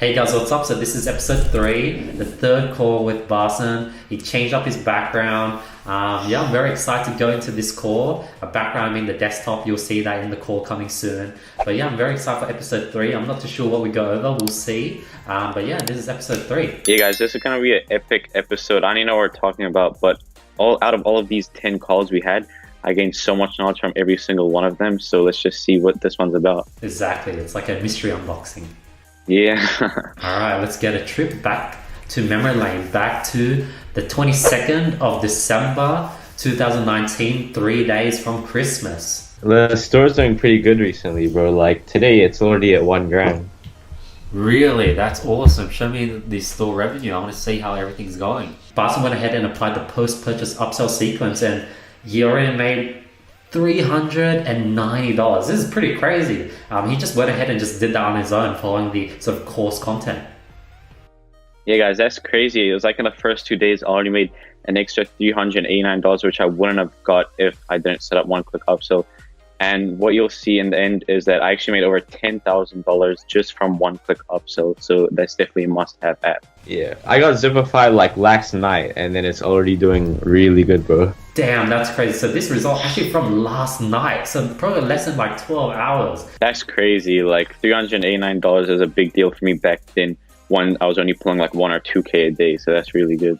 Hey guys, what's up? So this is episode 3, the third call with Barsin. He changed up his background. I'm very excited to go into this call. A background, I mean the desktop, you'll see that in the call coming soon. But yeah, I'm very excited for episode 3. I'm not too sure what we go over, we'll see. But yeah, this is episode 3. Yeah guys, this is going to be an epic episode. I don't even know what we're talking about, but out of all of these 10 calls we had, I gained so much knowledge from every single one of them. So let's just see what this one's about. Exactly, it's like a mystery unboxing. Yeah. All right, let's get a trip back to memory lane, back to the 22nd of December 2019, 3 days from Christmas. The store's doing pretty good recently, bro. Like today, it's already at $1,000. Really? That's awesome. Show me the store revenue. I want to see how everything's going. Barsin went ahead and applied the post-purchase upsell sequence, and he already made $390. This is pretty crazy. He just went ahead and just did that on his own, following the sort of course content. Yeah guys, that's crazy. It was like in the first 2 days I already made an extra $389, which I wouldn't have got if I didn't set up one-click upsell. And what you'll see in the end is that I actually made over $10,000 just from one-click upsell. So that's definitely a must-have app. Yeah, I got Zipify like last night, and then it's already doing really good, bro. Damn, that's crazy. So this result actually from last night. So probably less than like 12 hours. That's crazy. Like $389 is a big deal for me back then when I was only pulling like 1 or 2K a day. So that's really good.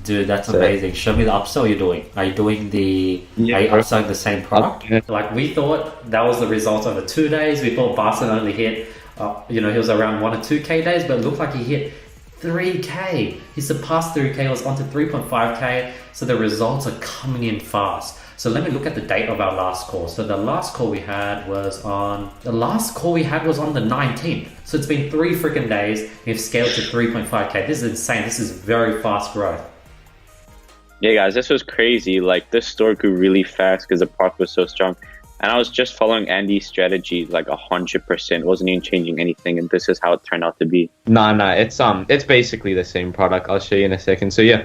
Dude, that's amazing. Show me the upsell you're doing. Are you doing are you upselling the same product? Like we thought that was the result over 2 days. We thought Barsin only hit, he was around 1 or 2K days, but it looked like he hit 3K. He surpassed 3K, was on to 3.5K. So the results are coming in fast. So let me look at the date of our last call. So the last call we had was on the 19th. So it's been 3 freaking days. We've scaled to 3.5K. This is insane. This is very fast growth. Yeah guys, this was crazy. Like this store grew really fast because the product was so strong. And I was just following Andy's strategy like 100%. Wasn't even changing anything, and this is how it turned out to be. Nah, it's basically the same product. I'll show you in a second. So yeah,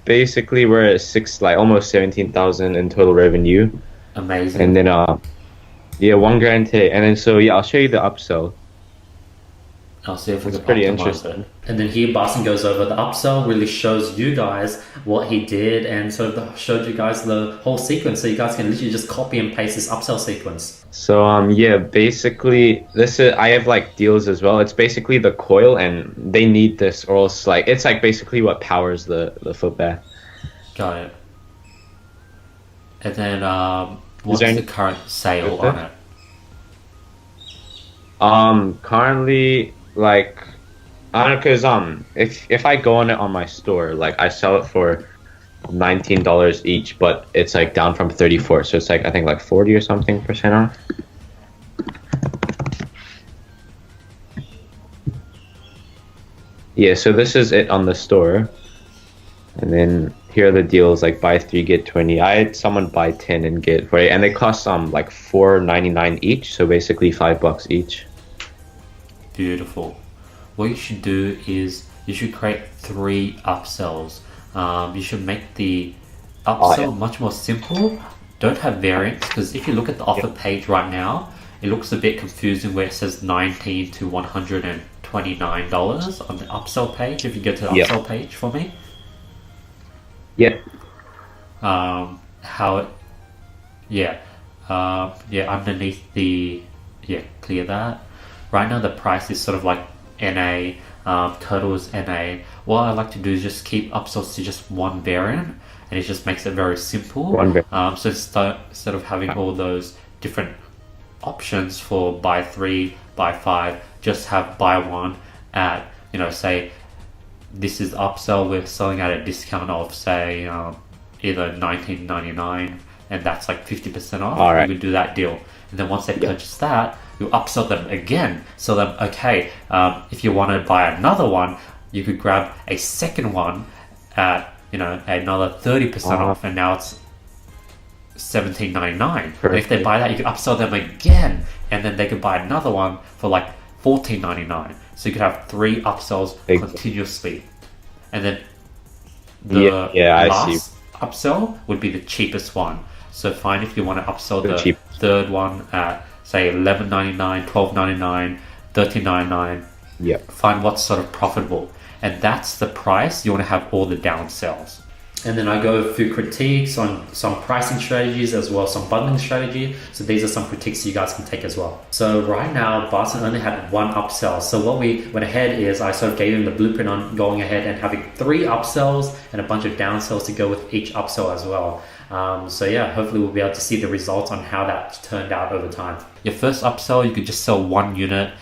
basically we're at almost 17,000 in total revenue. Amazing. And then $1,000 today. And then I'll show you the upsell. I'll see if we can pretty optimize interesting. it. And then here Barsin goes over the upsell, really shows you guys what he did and sort of showed you guys the whole sequence, so you guys can literally just copy and paste this upsell sequence. So basically I have like deals as well. It's basically the coil, and they need this, or else it's like basically what powers the foot bath. Got it. And then what's the current sale on it? Currently, like, I don't know, because if I go on it on my store, like I sell it for $19 each, but it's like down from 34, so it's like I think like 40 or something % off. Yeah, so this is it on the store, and then here are the deals, like buy 3 get 20. I had someone buy 10 and get 40, and they cost like $4.99 each, so basically $5 each. Beautiful. What you should do is you should create 3 upsells. You should make the upsell much more simple. Don't have variants, because if you look at the offer page right now, it looks a bit confusing where it says $19 to $129 on the upsell page. If you go to the upsell page for me. Underneath clear that. Right now the price is sort of like NA, total is NA. What I like to do is just keep upsells to just one variant, and it just makes it very simple. So instead of having all those different options for buy 3, buy 5, just have buy 1 at, say this is upsell, we're selling at a discount of say either $19.99, and that's like 50% off. All right. You could do that deal, and then once they purchase that, you upsell them again. So then, if you want to buy another one, you could grab a second one at another 30% off, and now it's $17.99. If they buy that, you could upsell them again, and then they could buy another one for like $14.99. So you could have 3 upsells continuously, and then the last upsell would be the cheapest one. So fine if you want to upsell the third one at say $11.99, $12.99, $13.99, find what's sort of profitable, and that's the price. You want to have all the downsells. And then I go through critiques on some pricing strategies as well as some bundling strategy. So these are some critiques you guys can take as well. So right now, Barsin only had one upsell. So what we went ahead is I sort of gave him the blueprint on going ahead and having 3 upsells and a bunch of downsells to go with each upsell as well. So yeah, hopefully we'll be able to see the results on how that turned out over time. Your first upsell, you could just sell 1 unit.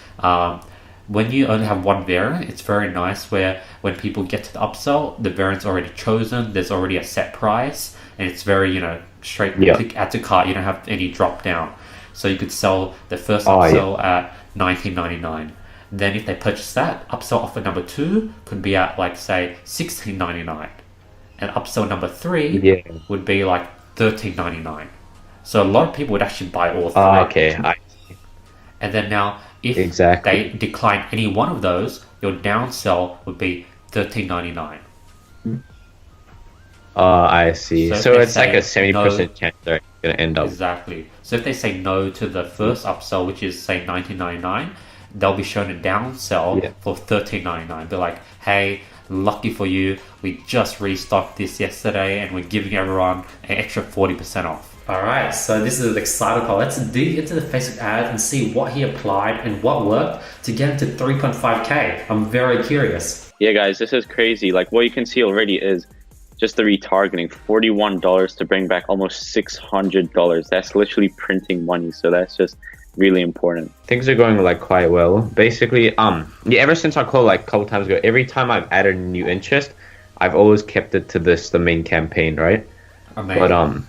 When you only have 1 variant, it's very nice where when people get to the upsell, the variant's already chosen, there's already a set price, and it's very, straight click add to cart, you don't have any drop down. So you could sell the first upsell at $19.99. Then if they purchase that, upsell offer number 2 could be at like say $16.99. And upsell number 3 would be like $13.99. So a lot of people would actually buy all 3. Okay. And then now, if they decline any one of those, your downsell would be $13.99. I see. So it's like a 70% chance they're going to end up. Exactly. So if they say no to the first upsell, which is say $19.99, they'll be shown a downsell for $13.99. They're like, hey, lucky for you, we just restocked this yesterday and we're giving everyone an extra 40% off. Alright, so this is the exciting part. Let's dig into the Facebook ad and see what he applied and what worked to get him to 3.5k. I'm very curious. Yeah, guys, this is crazy. Like what you can see already is just the retargeting, $41 to bring back almost $600. That's literally printing money. So that's just really important. Things are going like quite well. Basically, ever since our call like a couple times ago, every time I've added a new interest, I've always kept it to the main campaign, right? Amazing. But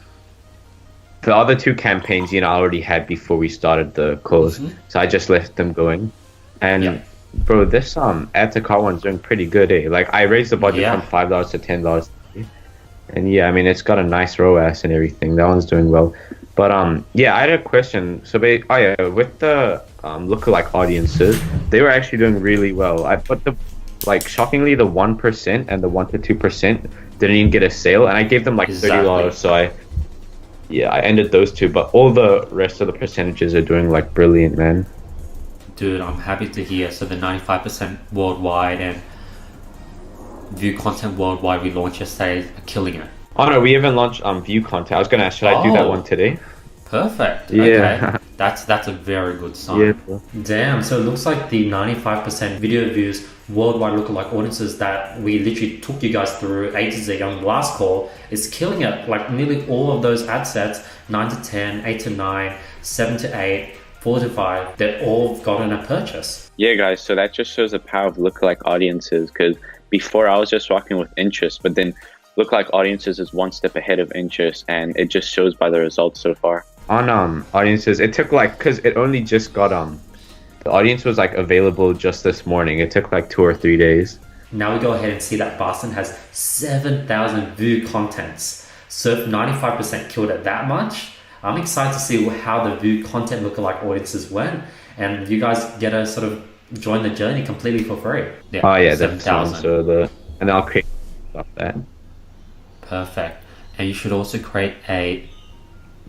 the other 2 campaigns, I already had before we started the calls, so I just left them going. And bro, this add to cart one's doing pretty good, eh? Like I raised the budget from $5 to $10, and I mean it's got a nice ROAS and everything. That one's doing well. But I had a question. So with the lookalike audiences, they were actually doing really well. I put shockingly the 1% and the 1 to 2% didn't even get a sale, and I gave them like $30. So I ended those 2, but all the rest of the percentages are doing like brilliant, man. Dude, I'm happy to hear. So the 95% worldwide and view content worldwide we launched yesterday are killing it. Oh no, we haven't launched view content. I was gonna ask, should I do that one today? Perfect. Yeah. Okay. That's a very good sign. Yeah, bro. Damn, so it looks like the 95% video views worldwide lookalike audiences that we literally took you guys through A to Z on the last call is killing it. Like nearly all of those ad sets, 9 to 10, 8 to 9, 7 to 8, 4 to 5, they've all gotten a purchase. Yeah, guys, so that just shows the power of lookalike audiences, because before I was just rocking with interest, but then lookalike audiences is 1 step ahead of interest, and it just shows by the results so far. On audiences, it took because it only just got the audience was like available just this morning. It took like 2 or 3 days. Now we go ahead and see that Barsin has 7,000 view contents. So if 95% killed it that much, I'm excited to see how the view content lookalike audiences went, and you guys get to sort of join the journey completely for free. Yeah, 7,000. So and I'll create stuff that. Perfect. And you should also create a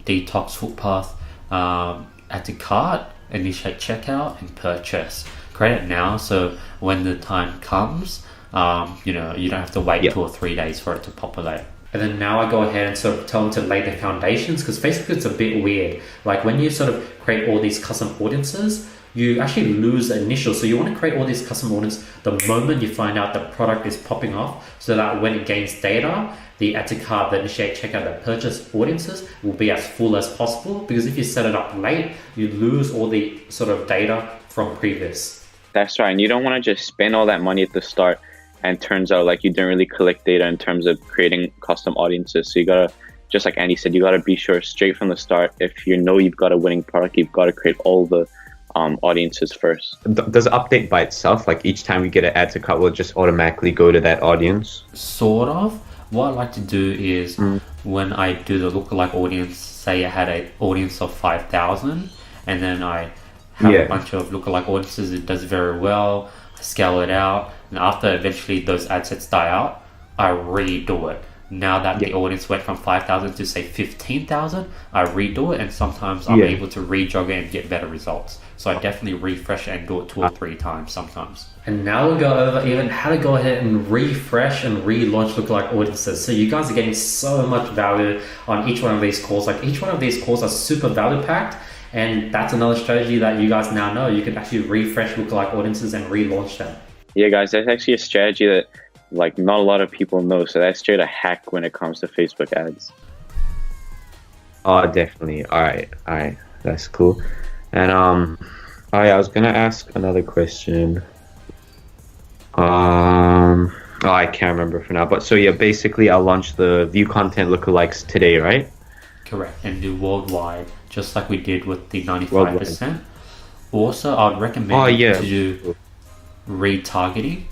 detox footpath add to cart, initiate checkout, and purchase. Create it now, so when the time comes, you don't have to wait 2 or 3 days for it to populate. And then now I go ahead and sort of tell them to lay the foundations, because Facebook is a bit weird. Like when you sort of create all these custom audiences, you actually lose the initial. So you want to create all these custom audiences the moment you find out the product is popping off, so that when it gains data, the add to cart, the initiate checkout, the purchase audiences will be as full as possible. Because if you set it up late, you lose all the sort of data from previous. That's right. And you don't want to just spend all that money at the start and turns out like you didn't really collect data in terms of creating custom audiences. So you gotta, just like Andy said, you gotta be sure straight from the start, if you've got a winning product, you've got to create all the audiences first. Does it update by itself? Like each time we get an add to cart, will it just automatically go to that audience? Sort of. What I like to do is when I do the lookalike audience, say I had an audience of 5,000, and then I have a bunch of lookalike audiences, it does very well, I scale it out, and after eventually those ad sets die out, I redo it. now that the audience went from 5,000 to say 15,000, I redo it, and sometimes I'm able to rejog it and get better results. So I definitely refresh it and do it 2 or 3 times sometimes. And now we'll go over even how to go ahead and refresh and relaunch lookalike audiences. So you guys are getting so much value on each one of these calls. Like each one of these calls are super value packed. And that's another strategy that you guys now know. You can actually refresh lookalike audiences and relaunch them. Yeah, guys, that's actually a strategy that like not a lot of people know. So that's straight a hack when it comes to Facebook ads. Oh, definitely. All right. That's cool. And I was gonna ask another question. I can't remember for now. But so yeah, basically I'll launch the view content lookalikes today, right? Correct, and do worldwide, just like we did with the 95%. Also, I'd recommend to do retargeting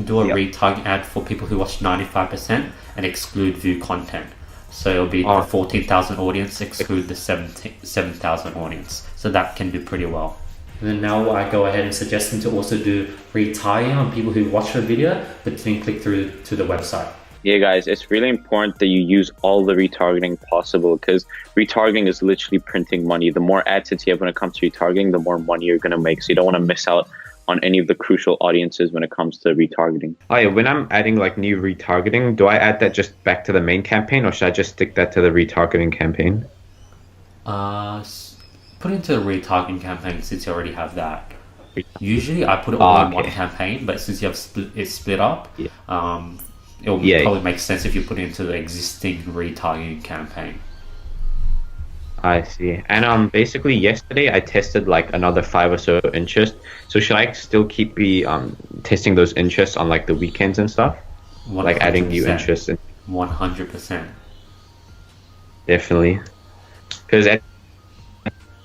do a retargeting ad for people who watch 95% and exclude view content. So it'll be the 14,000 audience, exclude the 7,000 audience. So that can do pretty well. And then now I go ahead and suggest them to also do retargeting on people who watch the video but didn't click through to the website. Yeah, guys, it's really important that you use all the retargeting possible, because retargeting is literally printing money. The more ad sets you have when it comes to retargeting, the more money you're going to make. So you don't want to miss out on any of the crucial audiences when it comes to retargeting. Oh yeah, when I'm adding like new retargeting, do I add that just back to the main campaign, or should I just stick that to the retargeting campaign? Put into the retargeting campaign since you already have that. Usually I put it all in one campaign, but since you have split up, it will probably make sense if you put it into the existing retargeting campaign. I see. And basically yesterday I tested like another 5 or so interests. So should I still keep testing those interests on like the weekends and stuff? 100%. Like adding new interests? 100%. Definitely. Because the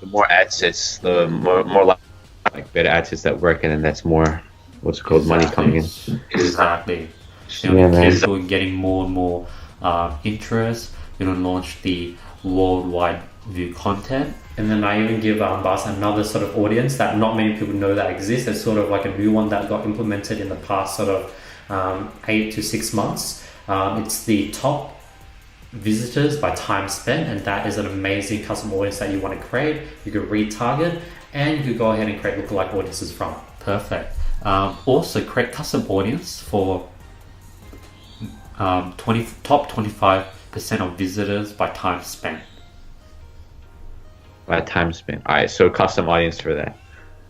more ad sets, the more like better ad sets that work, and then that's more money coming in. Exactly. People getting more and more interest. Launch the worldwide view content, and then I even give Barsin another sort of audience that not many people know that exists. It's sort of like a new one that got implemented in the past sort of 8 to 6 months. It's the top visitors by time spent, and that is an amazing custom audience that you want to create. You could retarget, and you could go ahead and create lookalike audiences from. Perfect. Also create custom audience for top 25% of visitors by time spent. By time spent. Alright, so custom audience for that.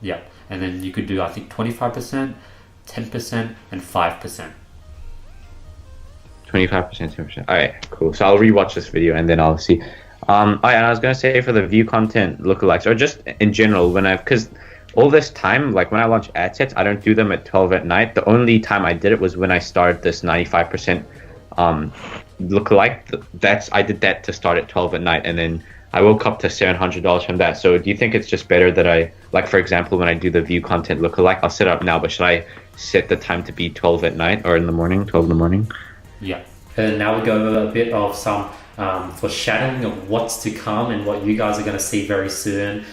Yeah, and then you could do I think 25%, 10%, and 5%. 25%, 10%. Alright, cool. So I'll rewatch this video and then I'll see. And I was gonna say for the view content lookalikes, or just in general, because all this time, like when I launch ad sets, I don't do them at 12 at night. The only time I did it was when I started this 95% lookalike. I did that to start at 12 at night, and then I woke up to $700 from that. So do you think it's just better that I, like for example, when I do the view content lookalike, I'll set it up now, but should I set the time to be 12 at night or in the morning, 12 in the morning? Yeah. And now we'll go over a bit of some foreshadowing of what's to come and what you guys are going to see very soon.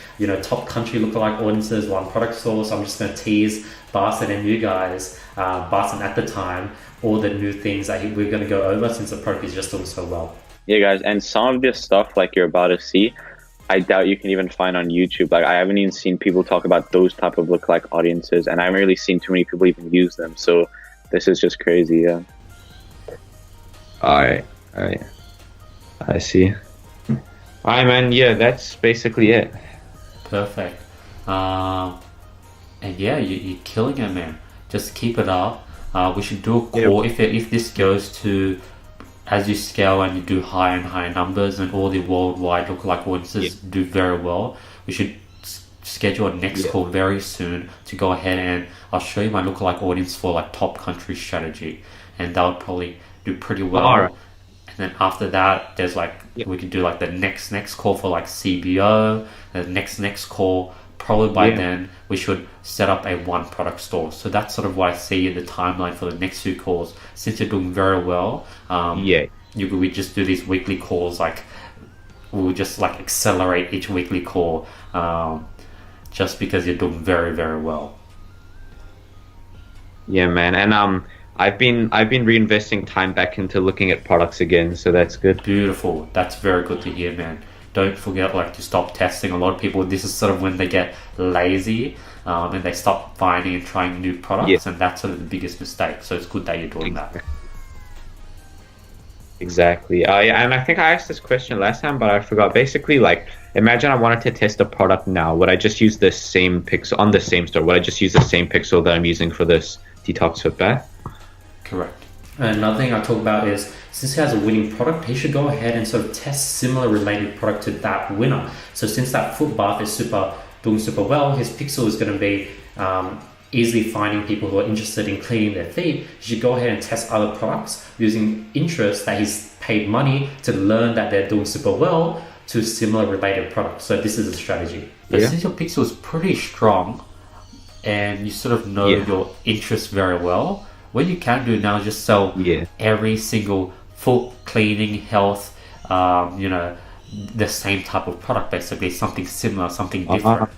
Top country lookalike audiences, one product source. I'm just going to tease Barsin and you guys, Barsin at the time, all the new things that we're going to go over since the product is just doing so well. Yeah, guys, and some of this stuff like you're about to see, I doubt you can even find on YouTube. Like I haven't even seen people talk about those type of lookalike audiences, and I haven't really seen too many people even use them. So this is just crazy, yeah. All right. I see. All right, man. Yeah, that's basically it. Perfect. And yeah, you're killing it, man. Just keep it up. We should do a call if this goes to, as you scale and you do higher and higher numbers and all the worldwide lookalike audiences do very well. We should schedule a next call very soon to go ahead and I'll show you my lookalike audience for like top country strategy, and that would probably do pretty well. All right. And then after that, there's like we could do like the next call for like CBO. The next call, probably by then we should set up a one product store. So that's sort of what I see in the timeline for the next few calls. Since you're doing very well, we just do these weekly calls. Like we'll just like accelerate each weekly call, just because you're doing very, very well. Yeah, man. And I've been reinvesting time back into looking at products again, so that's good. Beautiful. That's very good to hear, man. Don't forget like to stop testing. A lot of people, this is sort of when they get lazy and they stop finding and trying new products, and that's sort of the biggest mistake. So it's good that you're doing that. Exactly. Yeah, and I think I asked this question last time, but I forgot. Basically, like, imagine I wanted to test a product now. Would I just use the same pixel on the same store? Would I just use the same pixel that I'm using for this detox foot bath? Correct. And another thing I talk about is, since he has a winning product, he should go ahead and sort of test similar related product to that winner. So since that foot bath is doing super well, his pixel is going to be easily finding people who are interested in cleaning their feet. You should go ahead and test other products using interest that he's paid money to learn that they're doing super well to similar related products. So this is a strategy. But since your pixel is pretty strong and you sort of know your interests very well, what you can do now is just sell every single foot cleaning, health, the same type of product, basically something similar, something different.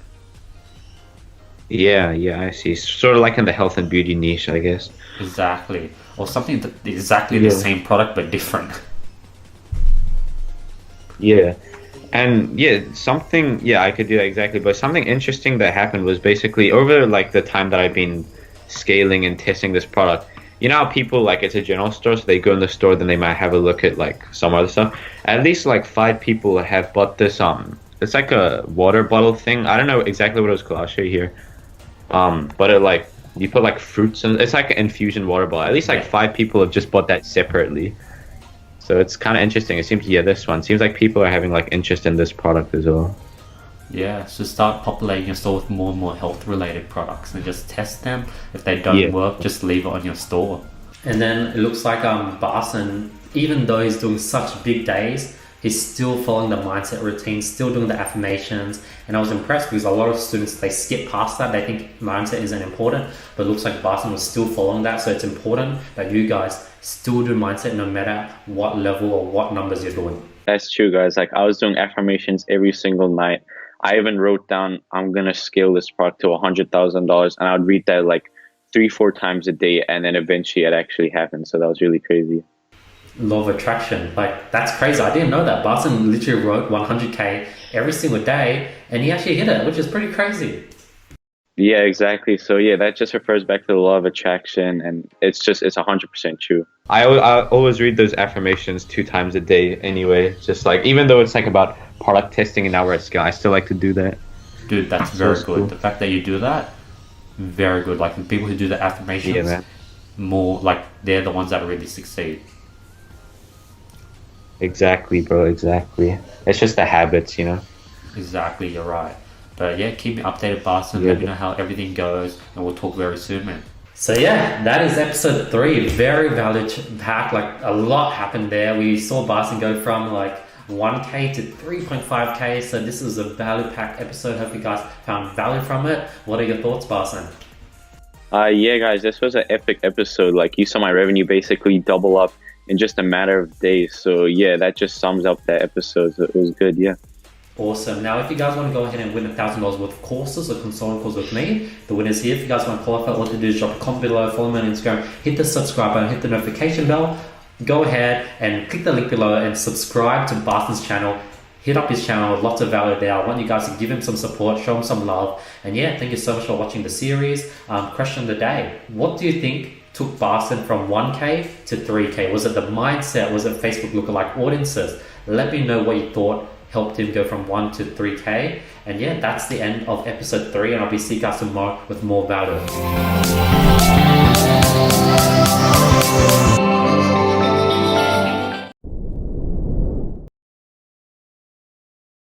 Yeah, I see. Sort of like in the health and beauty niche, I guess. Exactly. Or something that exactly the same product but different. Yeah. And something I could do that exactly. But something interesting that happened was basically over like the time that I've been scaling and testing this product. You know how people, like, it's a general store, so they go in the store, then they might have a look at like some other stuff. At least like 5 people have bought this it's like a water bottle thing. I don't know exactly what it was called. I'll show you here. But it like, you put like fruits in, it's like an infusion water bottle. At least like 5 people have just bought that separately. So it's kind of interesting. It seems, this one seems like people are having like interest in this product as well. Yeah, so start populating your store with more and more health related products and just test them. If they don't work, just leave it on your store. And then it looks like Barsin, even though he's doing such big days, he's still following the mindset routine, still doing the affirmations. And I was impressed because a lot of students, they skip past that. They think mindset isn't important, but it looks like Barsin was still following that. So it's important that you guys still do mindset no matter what level or what numbers you're doing. That's true, guys. Like, I was doing affirmations every single night. I even wrote down, I'm going to scale this product to $100,000. And I would read that like 3-4 times a day. And then eventually it actually happened. So that was really crazy. Law of attraction, like, that's crazy. I didn't know that. Barsin literally wrote 100K every single day and he actually hit it, which is pretty crazy. Yeah, exactly. So that just refers back to the law of attraction, and it's 100% true. I always read those affirmations 2 times a day anyway, just like, even though it's like about product testing and now we're at scale, I still like to do that. Dude, that's very good. Cool. The fact that you do that, very good. Like, the people who do the affirmations, more like, they're the ones that really succeed. Exactly, bro, exactly. It's just the habits, Exactly, you're right. But keep me updated, Barsin. Let me know how everything goes, and we'll talk very soon, man. So that is episode 3. Very value packed. Like, a lot happened there. We saw Barsin go from like 1K to 3.5K. So this is a value packed episode. Hope you guys found value from it. What are your thoughts, Barsin? Guys, this was an epic episode. Like, you saw my revenue basically double up in just a matter of days. So that just sums up that episode. So it was good. Awesome. Now, if you guys want to go ahead and win $1,000 worth of courses or consulting calls with me, the winner's here. If you guys want to qualify, all you do is drop a comment below, follow me on Instagram, hit the subscribe button, hit the notification bell. Go ahead and click the link below and subscribe to Barsin's channel. Hit up his channel, lots of value there. I want you guys to give him some support, show him some love. And thank you so much for watching the series. Question of the day: what do you think took Barsin from 1K to 3K? Was it the mindset? Was it Facebook lookalike audiences? Let me know what you thought helped him go from 1 to 3K. And that's the end of episode 3, and I'll be seeing you guys tomorrow with more value.